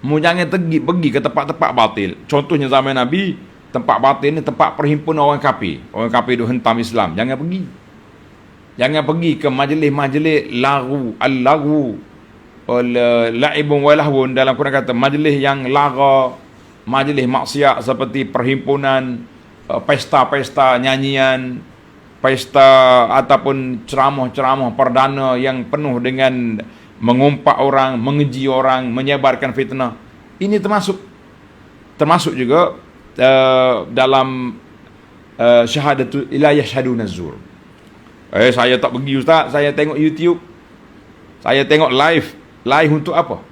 Mu jangan pergi ke tempat-tempat batil. Contohnya zaman Nabi, tempat batil ni tempat perhimpunan orang kafir. Orang kafir duk hentam Islam. Jangan pergi. Jangan pergi ke majlis-majlis lagu, al-lagu, la'ibun wa lahwun, dalam Quran kata majlis yang lara, majlis maksiat seperti perhimpunan, pesta-pesta nyanyian, pesta ataupun ceramah-ceramah perdana yang penuh dengan mengumpat orang, mengeji orang, menyebarkan fitnah. Ini termasuk juga dalam syahadatu la yashhaduna zur. Saya tak pergi ustaz, saya tengok YouTube. Saya tengok live. Live untuk apa?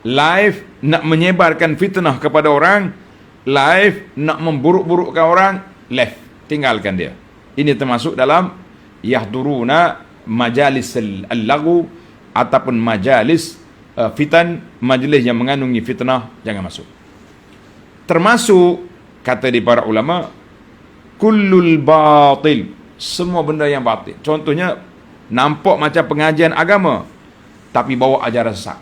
Live nak menyebarkan fitnah kepada orang, live nak memburuk-burukkan orang, left, tinggalkan dia. Ini termasuk dalam yahduruna majalis al-laghu ataupun majalis fitan, majlis yang mengandungi fitnah, jangan masuk. Termasuk kata di para ulama, kullul batil, semua benda yang batil. Contohnya nampak macam pengajian agama tapi bawa ajaran sesat.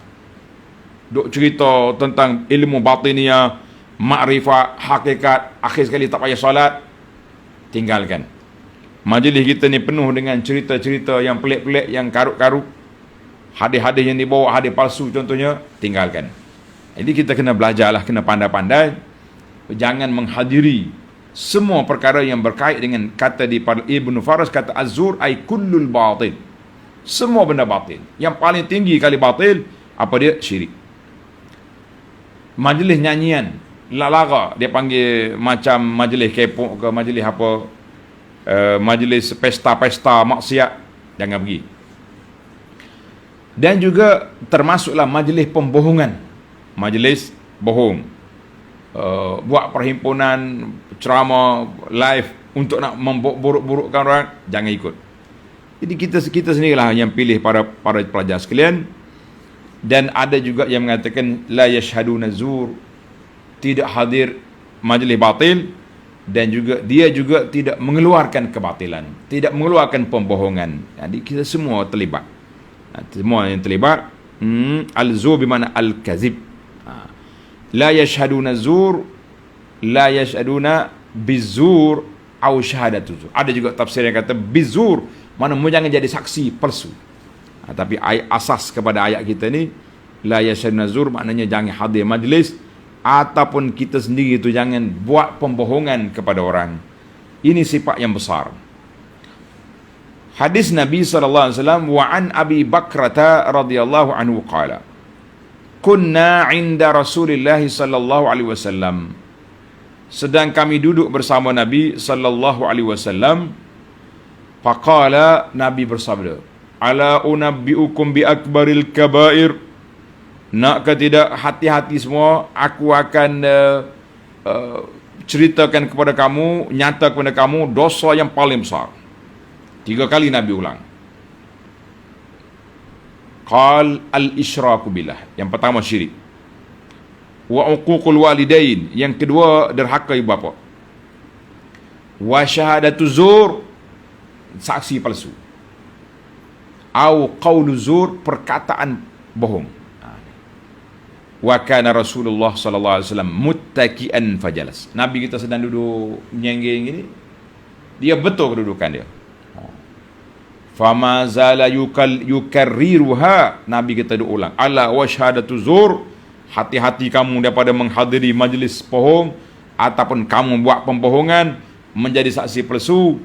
Duk cerita tentang ilmu batiniah, makrifat, hakikat, akhir sekali tak payah solat, tinggalkan. Majlis kita ni penuh dengan cerita-cerita yang pelik-pelik, yang karut-karut, hadis-hadis yang dibawa, hadis palsu contohnya, tinggalkan. Jadi kita kena belajarlah, kena pandai-pandai, jangan menghadiri semua perkara yang berkait dengan kata di Ibn Faras, kata az-zur ay kullul batil, semua benda batil. Yang paling tinggi kali batil apa dia? Syirik. Majlis nyanyian, lara, dia panggil macam majlis kepok ke majlis apa, majlis pesta-pesta maksiat, jangan pergi. Dan juga termasuklah majlis pembohongan, majlis bohong, buat perhimpunan, ceramah live untuk nak memburuk-burukkan orang, jangan ikut. Jadi kita sendirilah yang pilih para pelajar sekalian. Dan ada juga yang mengatakan la yashhaduna zur, tidak hadir majlis batil, dan juga dia juga tidak mengeluarkan kebatilan, tidak mengeluarkan pembohongan. Jadi kita semua terlibat. Semua yang terlibat. Al-zur bermakna al-kazib. La yashhaduna zur, la yashhaduna bizur au syahadatu zur. Ada juga tafsir yang kata bizur, mana jangan jadi saksi palsu. Tapi asas kepada ayat kita ni, la yashhaduna zur, maknanya jangan hadir majlis, ataupun kita sendiri itu jangan buat pembohongan kepada orang. Ini sifat yang besar. Hadis Nabi sallallahu alaihi wasallam, wa an Abi Bakrata radhiyallahu anhu qala, kunna 'inda Rasulillah sallallahu alaihi wasallam, sedang kami duduk bersama Nabi sallallahu alaihi wasallam. Faqala, Nabi bersabda, ala unabbiukum bi akbaril kabair, nak ke tidak, hati-hati semua, aku akan ceritakan kepada kamu, nyata kepada kamu dosa yang paling besar. 3 kali Nabi ulang. Qal al-isyraku billah, yang pertama syirik. Wa uququl walidain, yang kedua derhaka ibu bapa. Wa syahadatu zur, saksi palsu. Au qaulu zur, perkataan bohong. Wa kana Rasulullah sallallahu alaihi wasallam muttaki'an fajalas. Nabi kita sedang duduk menyengging gini, dia betul kedudukan dia. Fama zala yukarriruha, Nabi kita duk ulang, ala wa syahadatu zur, hati-hati kamu daripada menghadiri majlis bohong ataupun kamu buat pembohongan, menjadi saksi palsu.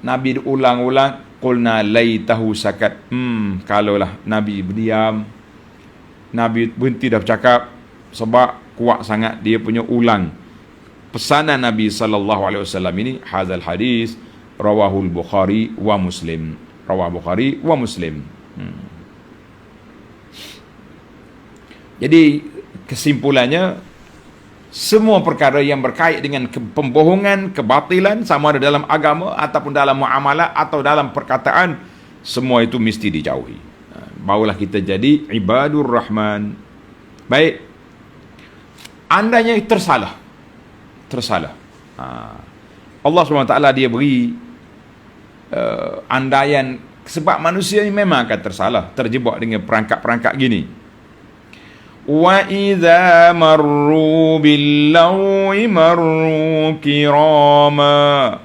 Nabi duk ulang-ulang. Qulna laitahu sakat, kalaulah Nabi berdiam, Nabi berhenti dah bercakap, sebab kuat sangat dia punya ulang. Pesanan Nabi sallallahu alaihi wasallam ini, hadzal hadis rawahul Bukhari wa Muslim. Rawah Bukhari wa Muslim. Jadi kesimpulannya, semua perkara yang berkait dengan pembohongan, kebatilan, sama ada dalam agama ataupun dalam muamalah atau dalam perkataan, semua itu mesti dijauhi. Barulah kita jadi ibadur rahman. Baik, andainya tersalah, Allah SWT dia beri andaian, sebab manusia ini memang akan tersalah, terjebak dengan perangkap-perangkap gini. Wa idza marru bil-lagwi marru kirama.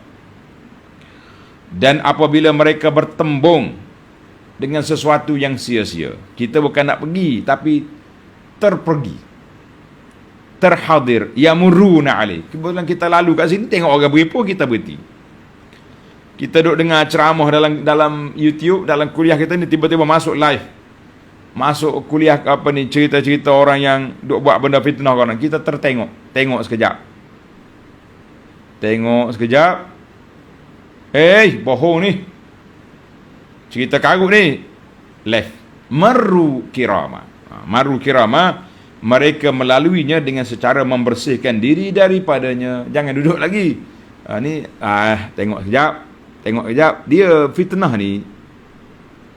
Dan apabila mereka bertembung dengan sesuatu yang sia-sia, kita bukan nak pergi tapi terpergi, terhadir, yamuruna alaih. Kebetulan kita lalu kat sini, tengok orang beripu, kita berhenti. Kita duduk dengar ceramah dalam YouTube, dalam kuliah kita ni, tiba-tiba masuk live, masuk kuliah apa ni, cerita-cerita orang yang duk buat benda fitnah orang. Kita tengok sekejap, bohong ni, cerita karut ni, left. Marru kirama. Marru kirama, mereka melaluinya dengan secara membersihkan diri daripadanya. Jangan duduk lagi. Tengok kejap. Dia fitnah ni,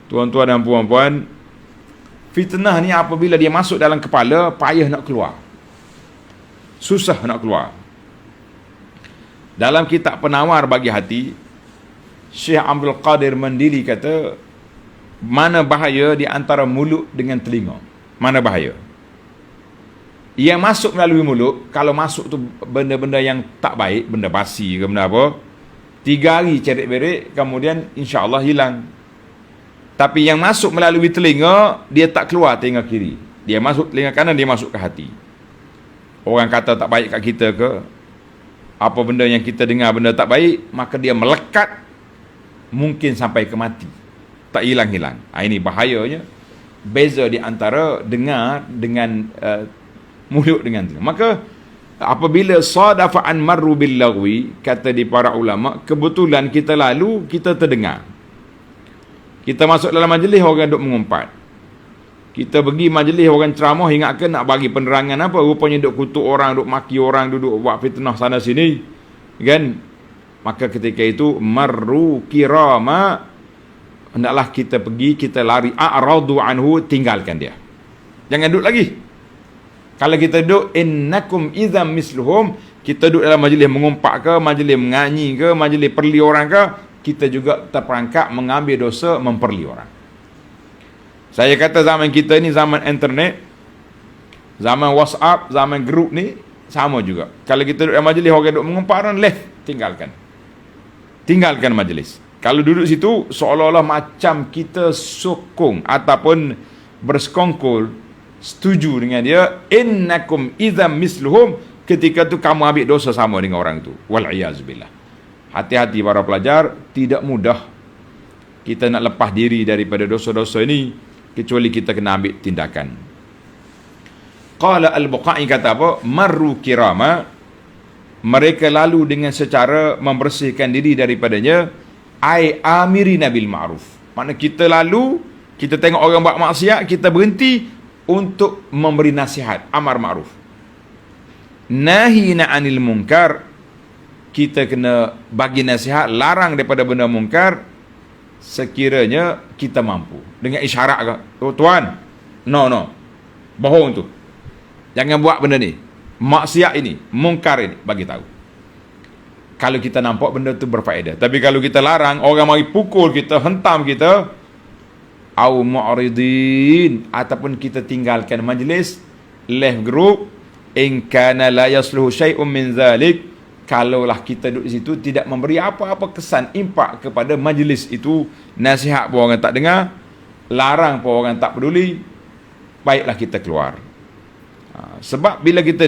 tuan-tuan dan puan-puan, fitnah ni apabila dia masuk dalam kepala, payah nak keluar, susah nak keluar. Dalam kitab Penawar Bagi Hati, Syekh Abdul Qadir Mandili kata, mana bahaya di antara mulut dengan telinga? Mana bahaya? Yang masuk melalui mulut, kalau masuk tu benda-benda yang tak baik, benda basi ke benda apa, 3 hari ceret-beret, kemudian insya-Allah hilang. Tapi yang masuk melalui telinga, dia tak keluar telinga kiri, dia masuk telinga kanan, dia masuk ke hati. Orang kata tak baik kat kita ke, apa benda yang kita dengar benda tak baik, maka dia melekat, mungkin sampai ke mati, tak hilang-hilang. Ini bahayanya, beza di antara dengar dengan mulut dengan telinga. Maka apabila sadafa'an marru bil lagwi, kata di para ulama, kebetulan kita lalu, kita terdengar. Kita masuk dalam majlis, orang duk mengumpat. Kita pergi majlis, orang ceramah, ingatkan nak bagi penerangan apa, rupanya duk kutuk orang, duk maki orang, duduk buat fitnah sana sini, kan? Maka ketika itu marru kirama, hendaklah kita pergi, kita lari, a'radu anhu, tinggalkan dia, jangan duduk lagi. Kalau kita duduk, innakum idzam misluhum, kita duduk dalam majlis mengumpat ke, majlis menganyi ke, majlis perli orang ke, kita juga terperangkap mengambil dosa memperli orang. Saya kata zaman kita ni zaman internet, zaman WhatsApp, zaman grup ni sama juga. Kalau kita duduk dalam majlis, orang duduk mengumpat, orang left, tinggalkan majlis. Kalau duduk situ, seolah-olah macam kita sokong ataupun bersekongkol, setuju dengan dia, innakum idzam misluhum, ketika tu kamu ambil dosa sama dengan orang tu. Wal'iyazubillah. Hati-hati para pelajar, tidak mudah kita nak lepas diri daripada dosa-dosa ini, kecuali kita kena ambil tindakan. Qala Al-Buqai kata apa? Marru kirama, mereka lalu dengan secara membersihkan diri daripadanya, ai amirina bil ma'ruf. Maknanya kita lalu, kita tengok orang buat maksiat, kita berhenti untuk memberi nasihat, amar ma'ruf. Nahina 'anil munkar, kita kena bagi nasihat, larang daripada benda mungkar sekiranya kita mampu. Dengan isyarat ke, oh, tuan, no, bohong tu, jangan buat benda ni, maksiat ini, mungkar ini, bagi tahu. Kalau kita nampak benda tu berfaedah. Tapi kalau kita larang, orang mari pukul kita, hentam kita, au mu'ridin, ataupun kita tinggalkan majlis, left group, in kana la yasluhu syai'un min zalik, kalaulah kita duduk di situ tidak memberi apa-apa kesan impak kepada majlis itu, nasihat pun orang tak dengar, larang pun orang tak peduli, baiklah kita keluar. Sebab bila kita